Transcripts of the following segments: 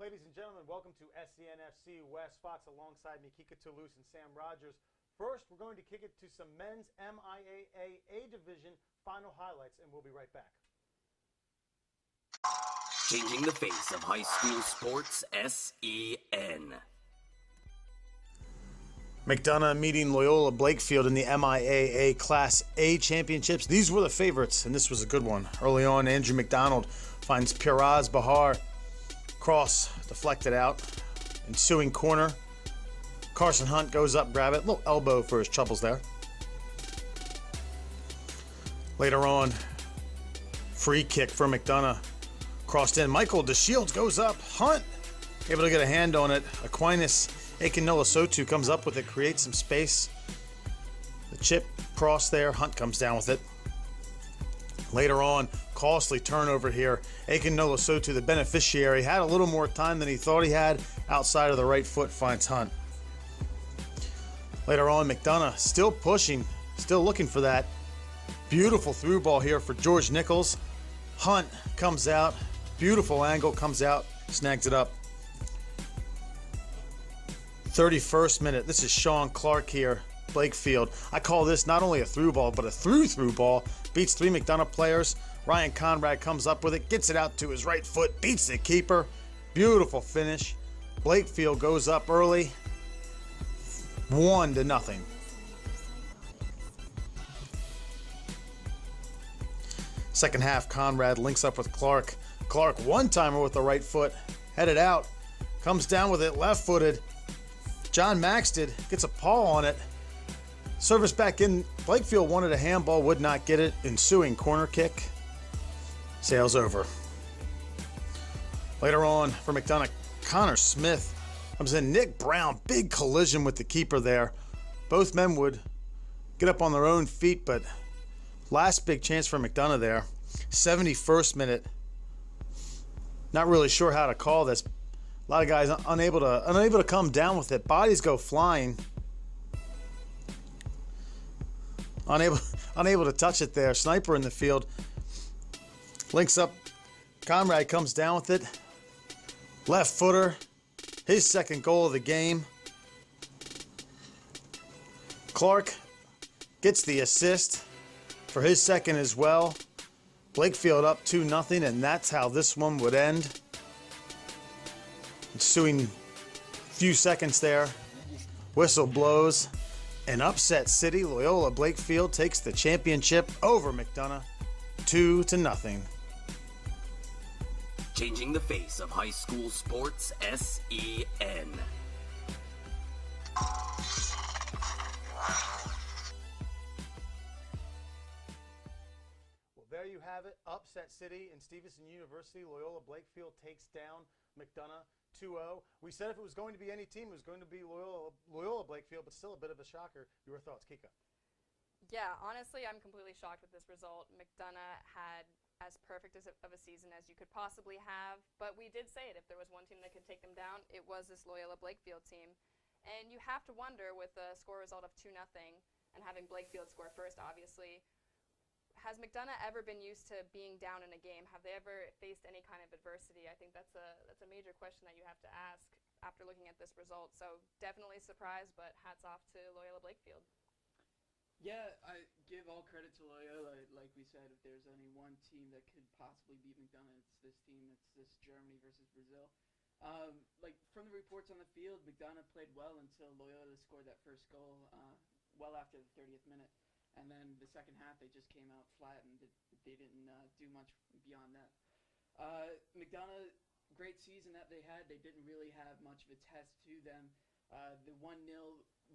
ladies and gentlemen. Welcome to SENFC West. Fox alongside me, Kika Toulouse and Sam Rogers. First, we're going to kick it to some men's MIAA A Division final highlights, and we'll be right back. Changing the face of high school sports, SEN. McDonough meeting Loyola Blakefield in the MIAA Class A Championships. These were the favorites, and this was a good one. Early on, Andrew McDonald finds Piraz Bahar. Cross deflected out. Ensuing corner. Carson Hunt goes up, grab it. Little elbow for his troubles there. Later on, free kick for McDonough. Crossed in. Michael DeShields goes up. Hunt able to get a hand on it. Aquinas Akinolasotu comes up with it, creates some space. The chip cross there. Hunt comes down with it. Later on, costly turnover here. Akinolasotu, the beneficiary, had a little more time than he thought he had. Outside of the right foot finds Hunt. Later on, McDonough still pushing, still looking for that. Beautiful through ball here for George Nichols. Hunt comes out. Beautiful angle, comes out, snags it up. 31st minute. This is Sean Clark here, Blakefield. I call this not only a through ball, but a through ball. Beats three McDonough players. Ryan Conrad comes up with it, gets it out to his right foot, beats the keeper. Beautiful finish. Blakefield goes up early. 1-0. Second half, Conrad links up with Clark. Clark, one-timer with the right foot, headed out. Comes down with it, left-footed. John Maxted gets a paw on it. Service back in. Blakefield wanted a handball, would not get it. Ensuing corner kick. Sails over. Later on for McDonough, Connor Smith comes in. Nick Brown, big collision with the keeper there. Both men would get up on their own feet, but last big chance for McDonough there. 71st minute. Not really sure how to call this. A lot of guys unable to come down with it. Bodies go flying. Unable to touch it there. Sniper in the field. Links up. Conrad comes down with it. Left footer. His second goal of the game. Clark gets the assist for his second as well. Blakefield up 2-0, and that's how this one would end. Ensuing few seconds there. Whistle blows. An upset city. Loyola Blakefield takes the championship over McDonough 2-0. Changing the face of high school sports, SEN. Well, there you have it. Upset city in Stevenson University. Loyola Blakefield takes down McDonough 2-0. We said if it was going to be any team, it was going to be Loyola Blakefield, but still a bit of a shocker. Your thoughts, Kika? Yeah, honestly, I'm completely shocked with this result. McDonough had as perfect of a season as you could possibly have, but we did say it. If there was one team that could take them down, it was this Loyola Blakefield team. And you have to wonder, with a score result of 2-0 and having Blakefield score first, obviously, has McDonough ever been used to being down in a game? Have they ever faced any kind of adversity? I think that's a major question that you have to ask after looking at this result. So definitely surprised, but hats off to Loyola Blakefield. Yeah, I give all credit to Loyola. Like we said, if there's only one team that could possibly beat McDonough, it's this team. It's this Germany versus Brazil. Like from the reports on the field, McDonough played well until Loyola scored that first goal well after the 30th minute. And then the second half, they just came out flat and they didn't do much beyond that. McDonough, great season that they had. They didn't really have much of a test to them. The 1-0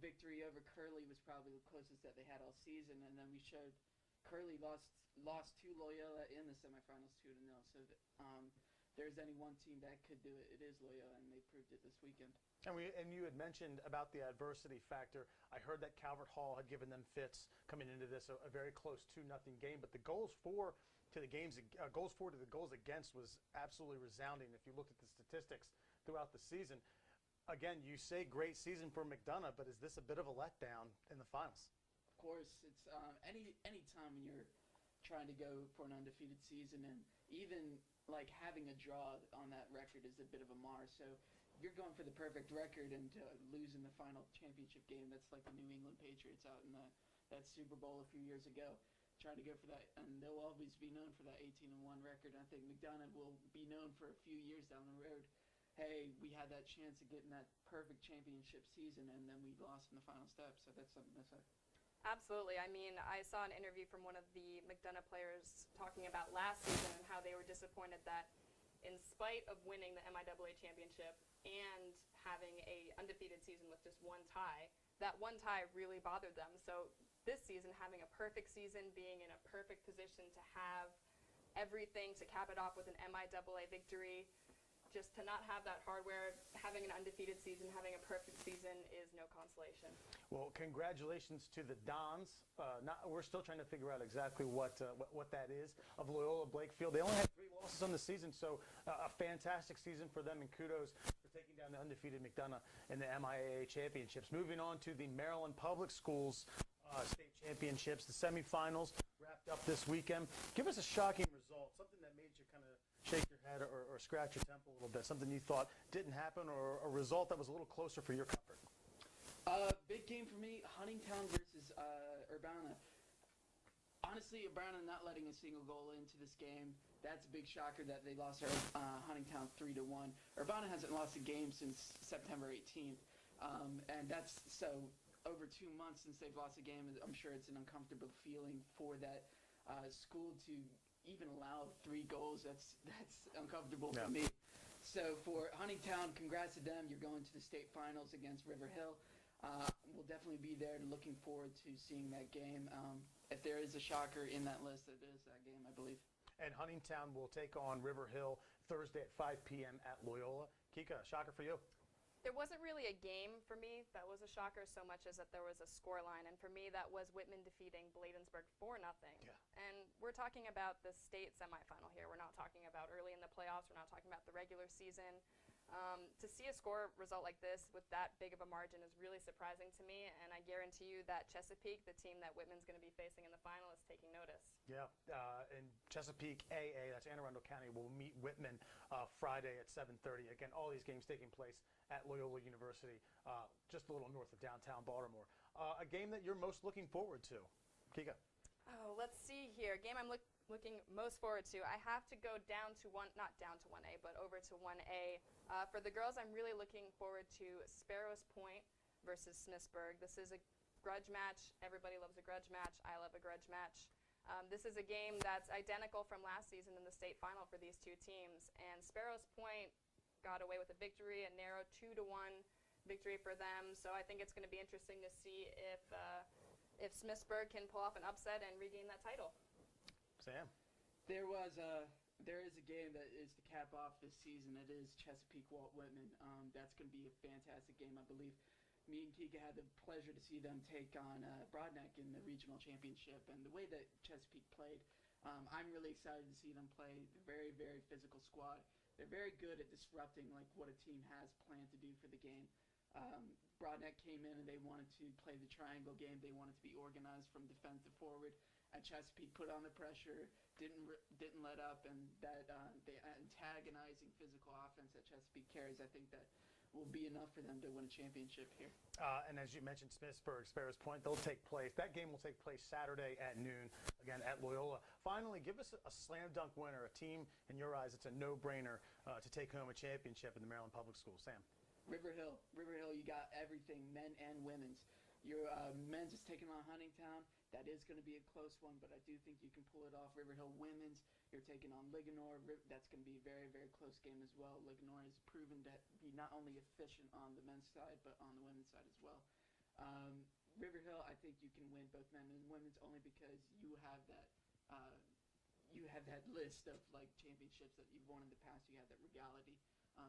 victory over Curley was probably the closest that they had all season. And then we showed Curley lost to Loyola in the semifinals 2-0. So there's any one team that could do it, it is Loyola, and they proved it this weekend. And you had mentioned about the adversity factor. I heard that Calvert Hall had given them fits coming into this, a very close 2-0 game. But the goals for to the goals against was absolutely resounding. If you look at the statistics throughout the season, again, you say great season for McDonough, but is this a bit of a letdown in the finals? Of course, it's any time when you're trying to go for an undefeated season, and even like having a draw on that record is a bit of a mar. So you're going for the perfect record and to lose in the final championship game. That's like the New England Patriots out in that Super Bowl a few years ago, trying to go for that, and they'll always be known for that 18-1 record. And I think McDonough will be known for a few years down the road. Hey, we had that chance of getting that perfect championship season, and then we lost in the final step. So that's something to say. Absolutely. I mean, I saw an interview from one of the McDonough players talking about last season and how they were disappointed that in spite of winning the MIAA championship and having a undefeated season with just one tie, that one tie really bothered them. So this season, having a perfect season, being in a perfect position to have everything to cap it off with an MIAA victory, just to not have that hardware, having an undefeated season, having a perfect season is no consolation. Well, congratulations to the Dons. We're still trying to figure out exactly what that is of Loyola Blakefield. They only had 3 losses on the season, so a fantastic season for them, and kudos for taking down the undefeated McDonough in the MIAA championships. Moving on to the Maryland Public Schools state championships, the semifinals wrapped up this weekend. Give us a shocking result, something that made you kind of shake your head or scratch your temple a little bit, something you thought didn't happen, or a result that was a little closer for your comfort. Big game for me, Huntingtown versus Urbana. Honestly, Urbana not letting a single goal into this game, that's a big shocker that they lost Huntingtown 3-1. Urbana hasn't lost a game since September 18th, and that's so over 2 months since they've lost a game. I'm sure it's an uncomfortable feeling for that school to even allow 3 goals. That's uncomfortable for me. So for Huntingtown, congrats to them. You're going to the state finals against River Hill. We'll definitely be there, looking forward to seeing that game. If there is a shocker in that list, it is that game, I believe. And Huntingtown will take on River Hill Thursday at 5 p.m. at Loyola. Kika, shocker for you? There wasn't really a game for me that was a shocker so much as that there was a score line. And for me, that was Whitman defeating Bladensburg 4-0. Yeah. And we're talking about the state semifinal here. We're not talking about early in the playoffs. We're not talking about the regular season. To see a score result like this with that big of a margin is really surprising to me. And I guarantee you that Chesapeake, the team that Whitman's going to be facing in the final, is taking notice. Yeah, and Chesapeake AA, that's Anne Arundel County, will meet Whitman Friday at 7:30. Again, all these games taking place at Loyola University, just a little north of downtown Baltimore. A game that you're most looking forward to, Kika? Oh, let's see here. Game I'm looking most forward to. I have to go down to not down to 1A, but over to 1A. For the girls, I'm really looking forward to Sparrows Point versus Smithsburg. This is a grudge match. Everybody loves a grudge match. I love a grudge match. This is a game that's identical from last season in the state final for these two teams. And Sparrows Point got away with a victory, a narrow 2-1 victory for them. So I think it's going to be interesting to see if Smithsburg can pull off an upset and regain that title. Sam? There is a game that is to cap off this season. It is Chesapeake-Walt Whitman. That's going to be a fantastic game, I believe. Me and Kika had the pleasure to see them take on Broadneck in the regional championship, and the way that Chesapeake played, I'm really excited to see them play. They're very, very physical squad. They're very good at disrupting like what a team has planned to do for the game. Broadneck came in and they wanted to play the triangle game. They wanted to be organized from defense to forward. And Chesapeake put on the pressure, didn't let up, and that the antagonizing physical offense that Chesapeake carries, I think that will be enough for them to win a championship here. And as you mentioned, Smithsburg, Sparrows Point, they'll take place. That game will take place Saturday at noon, again at Loyola. Finally, give us a slam dunk winner, a team in your eyes it's a no-brainer to take home a championship in the Maryland Public Schools. Sam? River Hill, you got everything, men and women's. Your men's is taking on Huntingtown. That is going to be a close one, but I do think you can pull it off. River Hill women's, you're taking on Ligonor. That's going to be a very, very close game as well. Ligonor has proven to be not only efficient on the men's side, but on the women's side as well. River Hill, I think you can win both men and women's only because you have that list of like championships that you've won in the past. You have that regality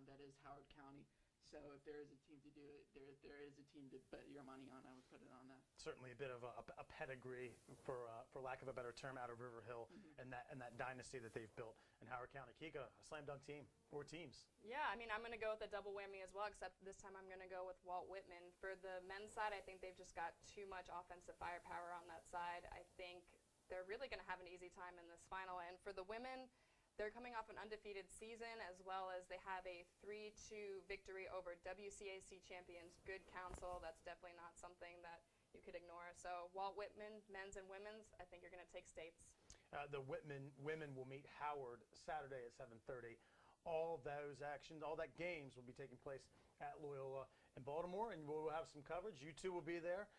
that is Howard County. So if there is a team to do it, there is a team to bet your money on. I would put it on that. Certainly a bit of a pedigree, for lack of a better term, out of River Hill, and that dynasty that they've built in Howard County. Kika, a slam dunk team or teams? Yeah, I mean, I'm going to go with a double whammy as well, except this time I'm going to go with Walt Whitman. For the men's side, I think they've just got too much offensive firepower on that side. I think they're really going to have an easy time in this final. And for the women, They're coming off an undefeated season, as well as they have a 3-2 victory over WCAC champions Good Counsel. That's definitely not something that you could ignore. So Walt Whitman, men's and women's, I think you're going to take states. The Whitman women will meet Howard Saturday at 7:30. All those actions, all that games will be taking place at Loyola in Baltimore, and we'll have some coverage. You two will be there,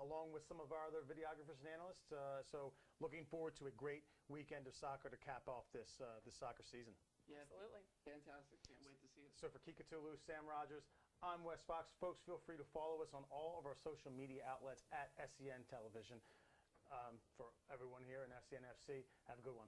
along with some of our other videographers and analysts. So looking forward to a great weekend of soccer to cap off this soccer season. Yeah, Absolutely. fantastic. Can't wait to see it. So for Kika Tulu, Sam Rogers, I'm Wes Fox. Folks, feel free to follow us on all of our social media outlets at SEN Television. For everyone here in SENFC, have a good one.